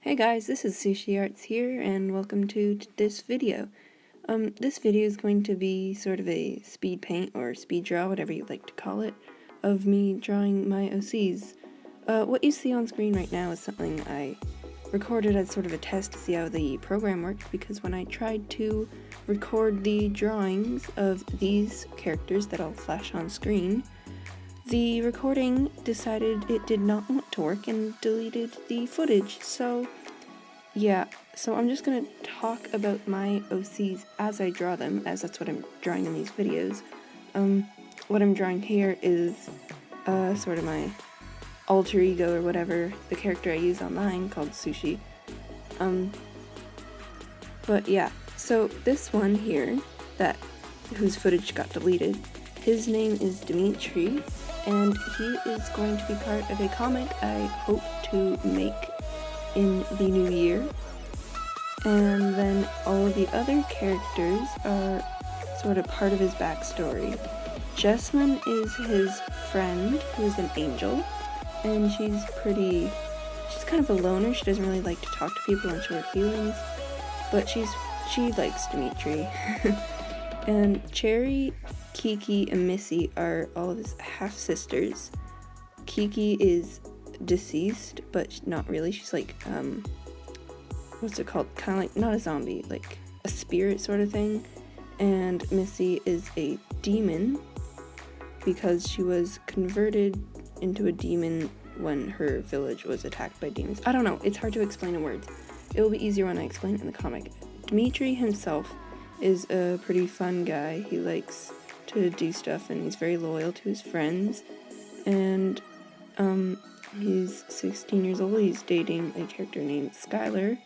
Hey guys, this is Sushi Arts here, and welcome to this video. This video is going to be sort of a speed paint or speed draw, whatever you'd like to call it, of me drawing my OCs. What you see on screen right now is something I recorded as sort of a test to see how the program worked, because when I tried to record the drawings of these characters that I'll flash on screen, the recording decided it did not want to work and deleted the footage. So yeah, so I'm just gonna talk about my OCs as I draw them, as that's what I'm drawing in these videos. What I'm drawing here is sort of my alter ego or whatever, the character I use online called Sushi. But yeah, so this one here, whose footage got deleted, his name is Dimitri, and he is going to be part of a comic I hope to make in the new year. And then all of the other characters are sort of part of his backstory. Gesmon is his friend, who is an angel, and she's kind of a loner. She doesn't really like to talk to people and show her feelings, but she likes Dimitri. And Cherry, Kiki, and Missy are all of his half-sisters. Kiki is deceased, but not really. She's like, what's it called? Kind of like, not a zombie, like a spirit sort of thing. And Missy is a demon because she was converted into a demon when her village was attacked by demons. I don't know, it's hard to explain in words. It will be easier when I explain it in the comic. Dimitri himself is a pretty fun guy. He likes to do stuff and he's very loyal to his friends. And he's 16 years old. He's dating a character named Skylar,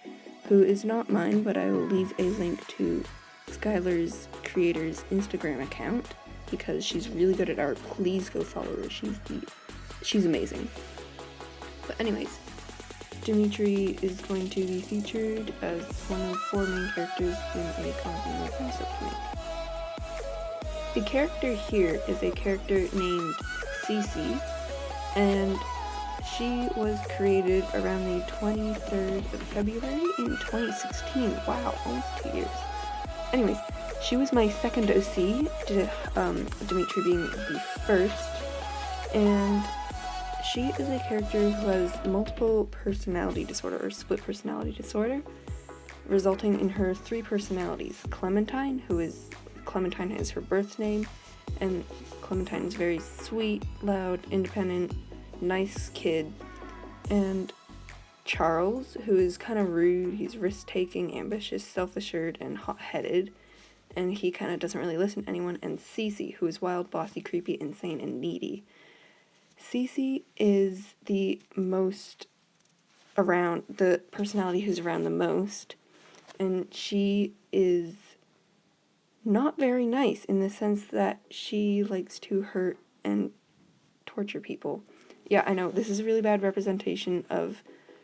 who is not mine, but I will leave a link to Skylar's creator's Instagram account because she's really good at art. Please go follow her. She's amazing. But anyways, Dimitri is going to be featured as one of 4 main characters in a comic I'm to make. The character here is a character named CeeCee, and she was created around the 23rd of February in 2016. Wow, almost 2 years. Anyways, she was my second OC, Dimitri being the first, and she is a character who has multiple personality disorder, or split personality disorder, resulting in her 3 personalities. Clementine is her birth name, and Clementine is very sweet, loud, independent, nice kid. And Charles, who is kind of rude, he's risk-taking, ambitious, self-assured, and hot-headed, and he kind of doesn't really listen to anyone. And CeeCee, who is wild, bossy, creepy, insane, and needy. CeeCee is the personality who's around the most, and she is not very nice in the sense that she likes to hurt and torture people. Yeah, I know, this is a really bad representation of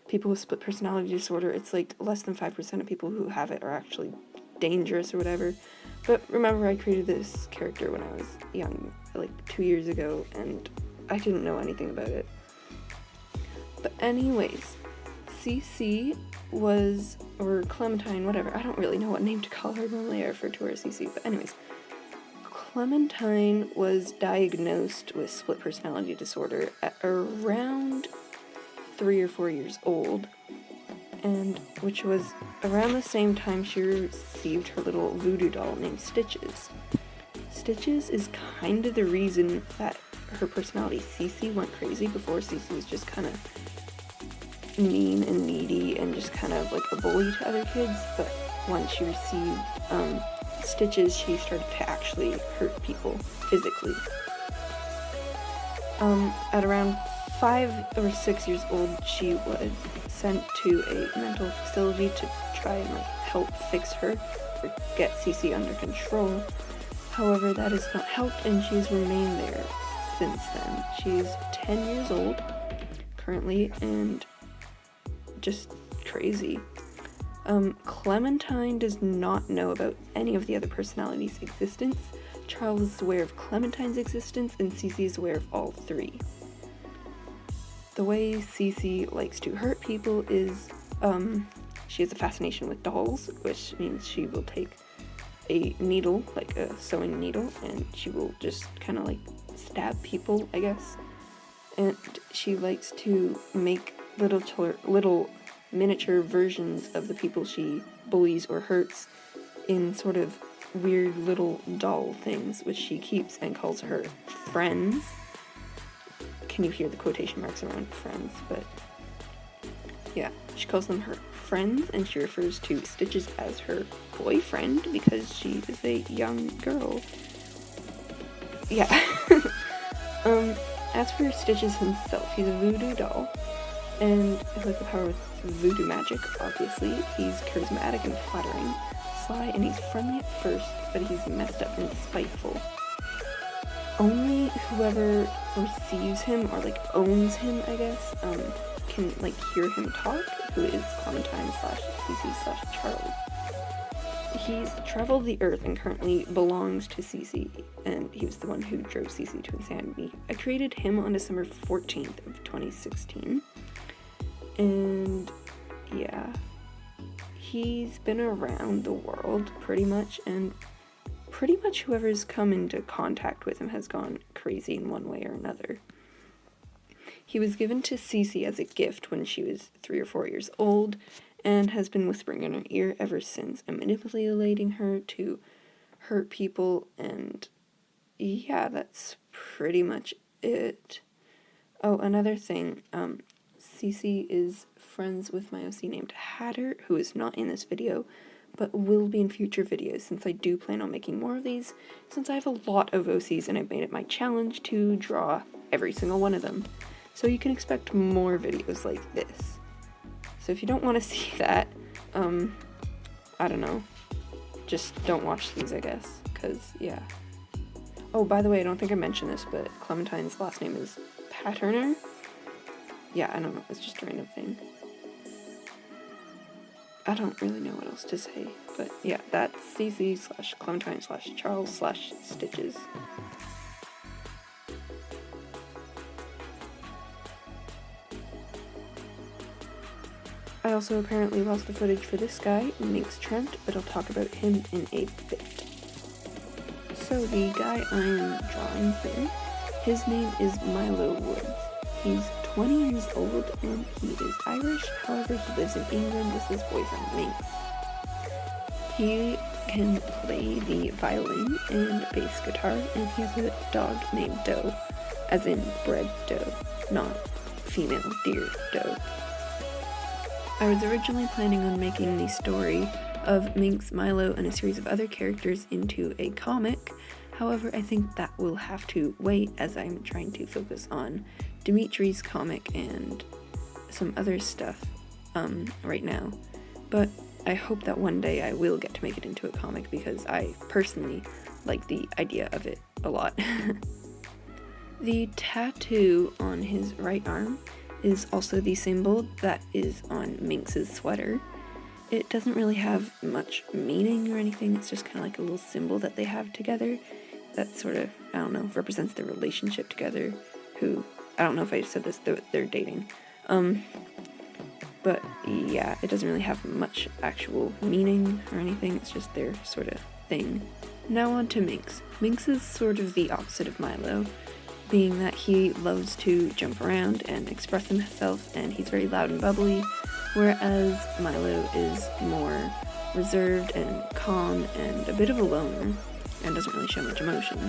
people with split personality disorder. It's like less than 5% of people who have it are actually dangerous or whatever. But remember, I created this character when I was young, like 2 years ago, and I didn't know anything about it. But anyways, CeeCee was, or Clementine, whatever, I don't really know what name to call her. Normally I refer to her as CeeCee, but anyways, Clementine was diagnosed with split personality disorder at around 3 or 4 years old, and which was around the same time she received her little voodoo doll named Stitches. Stitches is kind of the reason that her personality CeeCee went crazy. Before, CeeCee was just kind of mean and needy and just kind of like a bully to other kids, but once she received Stitches, she started to actually hurt people physically. At around 5 or 6 years old, she was sent to a mental facility to try and help fix her or get CeeCee under control. However, that has not helped, and she's remained there since then. She's 10 years old currently, and just crazy. Clementine does not know about any of the other personalities' existence. Charles is aware of Clementine's existence, and CeeCee is aware of all 3. The way CeeCee likes to hurt people is She has a fascination with dolls, which means she will take a needle, like a sewing needle, and she will just kind of like stab people, I guess. And she likes to make little miniature versions of the people she bullies or hurts in sort of weird little doll things, which she keeps and calls her friends. Can you hear the quotation marks around friends? But yeah, she calls them her friends, and she refers to Stitches as her boyfriend because she is a young girl. Yeah. As for Stitches himself, he's a voodoo doll, and who has the power with voodoo magic, obviously. He's charismatic and flattering, sly, and he's friendly at first, but he's messed up and spiteful. Only whoever receives him, or like owns him, I guess, can like hear him talk, who is Clementine / CeeCee / Charles. He's traveled the earth and currently belongs to CeeCee, and he was the one who drove CeeCee to insanity. I created him on December 14th of 2016, and yeah, he's been around the world pretty much, and pretty much whoever's come into contact with him has gone crazy in one way or another. He was given to CeeCee as a gift when she was 3 or 4 years old, and has been whispering in her ear ever since and manipulating her to hurt people, and yeah, that's pretty much it. Oh, another thing, CeeCee is friends with my OC named Hatter, who is not in this video, but will be in future videos, since I do plan on making more of these, since I have a lot of OCs and I've made it my challenge to draw every single one of them. So you can expect more videos like this. So if you don't want to see that, I don't know, just don't watch these, I guess, because, yeah. Oh, by the way, I don't think I mentioned this, but Clementine's last name is Patterner. Yeah, I don't know, it's just a random thing. I don't really know what else to say, but yeah, that's CeeCee / Clementine / Charles / Stitches. I also apparently lost the footage for this guy, Minx Trent, but I'll talk about him in a bit. So the guy I am drawing here, his name is Milo Woods. He's 20 years old and he is Irish, however he lives in England with his boyfriend Minx. He can play the violin and bass guitar, and he has a dog named Doe, as in bred doe, not female deer doe. I was originally planning on making the story of Minx, Milo, and a series of other characters into a comic. However, I think that will have to wait as I'm trying to focus on Dimitri's comic and some other stuff right now. But I hope that one day I will get to make it into a comic because I personally like the idea of it a lot. The tattoo on his right arm is also the symbol that is on Minx's sweater. It doesn't really have much meaning or anything, it's just kind of like a little symbol that they have together that sort of, I don't know, represents their relationship together, who, I don't know if I said this, they're dating. But yeah, it doesn't really have much actual meaning or anything, it's just their sort of thing. Now on to Minx. Minx is sort of the opposite of Milo, being that he loves to jump around and express himself, and he's very loud and bubbly, whereas Milo is more reserved and calm and a bit of a loner, and doesn't really show much emotion.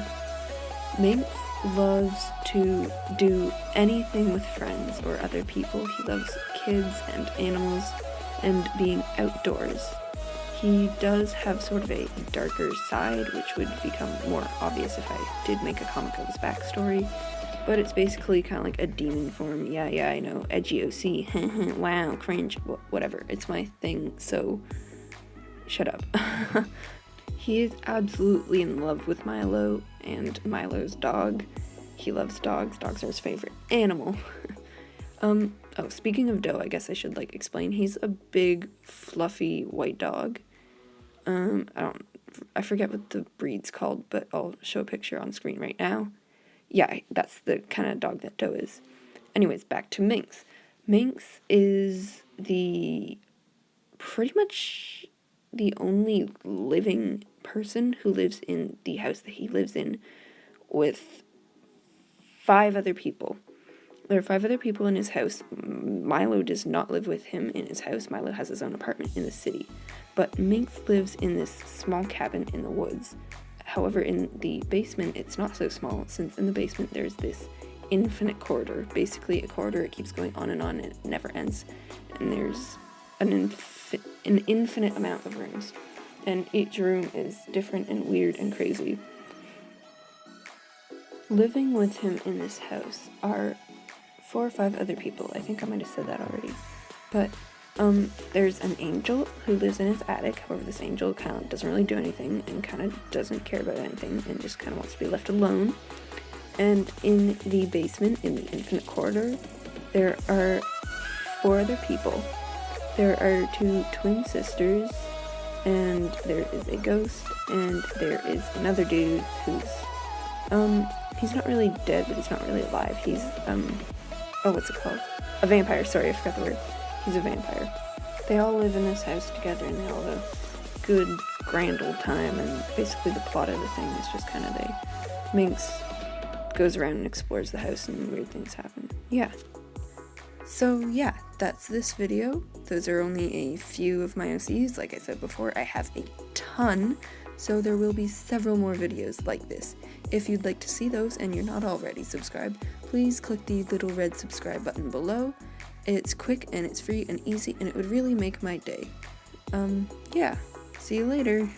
Minx loves to do anything with friends or other people. He loves kids and animals and being outdoors. He does have sort of a darker side, which would become more obvious if I did make a comic of his backstory, but it's basically kind of like a demon form. Yeah, I know, edgy OC, wow, cringe, whatever, it's my thing, so shut up. He is absolutely in love with Milo and Milo's dog. He loves dogs. Dogs are his favorite animal. Oh, speaking of Doe, I guess I should explain. He's a big, fluffy white dog. I forget what the breed's called, but I'll show a picture on screen right now. Yeah, that's the kind of dog that Doe is. Anyways, back to Minx. Minx is pretty much the only living person who lives in the house that he lives in with 5 other people. There are 5 other people in his house. Milo does not live with him in his house. Milo has his own apartment in the city. But Minx lives in this small cabin in the woods. However, in the basement, it's not so small, since in the basement there's this infinite corridor. Basically, a corridor, it keeps going on and it never ends. And there's an infinite amount of rooms. And each room is different and weird and crazy. Living with him in this house are 4 or 5 other people. I think I might have said that already. But there's an angel who lives in his attic. However, this angel kind of doesn't really do anything and kind of doesn't care about anything and just kind of wants to be left alone. And in the basement, in the infinite corridor, there are 4 other people. There are 2 twin sisters, and there is a ghost, and there is another dude who's he's not really dead, but he's not really alive. He's what's it called? A vampire. Sorry, I forgot the word. He's a vampire. They all live in this house together, and they all have a good, grand old time, and basically the plot of the thing is just kind of Minx goes around and explores the house, and weird things happen. Yeah. So yeah, that's this video. Those are only a few of my OCs. Like I said before, I have a ton, so there will be several more videos like this. If you'd like to see those and you're not already subscribed, please click the little red subscribe button below. It's quick and it's free and easy, and it would really make my day. Yeah, see you later.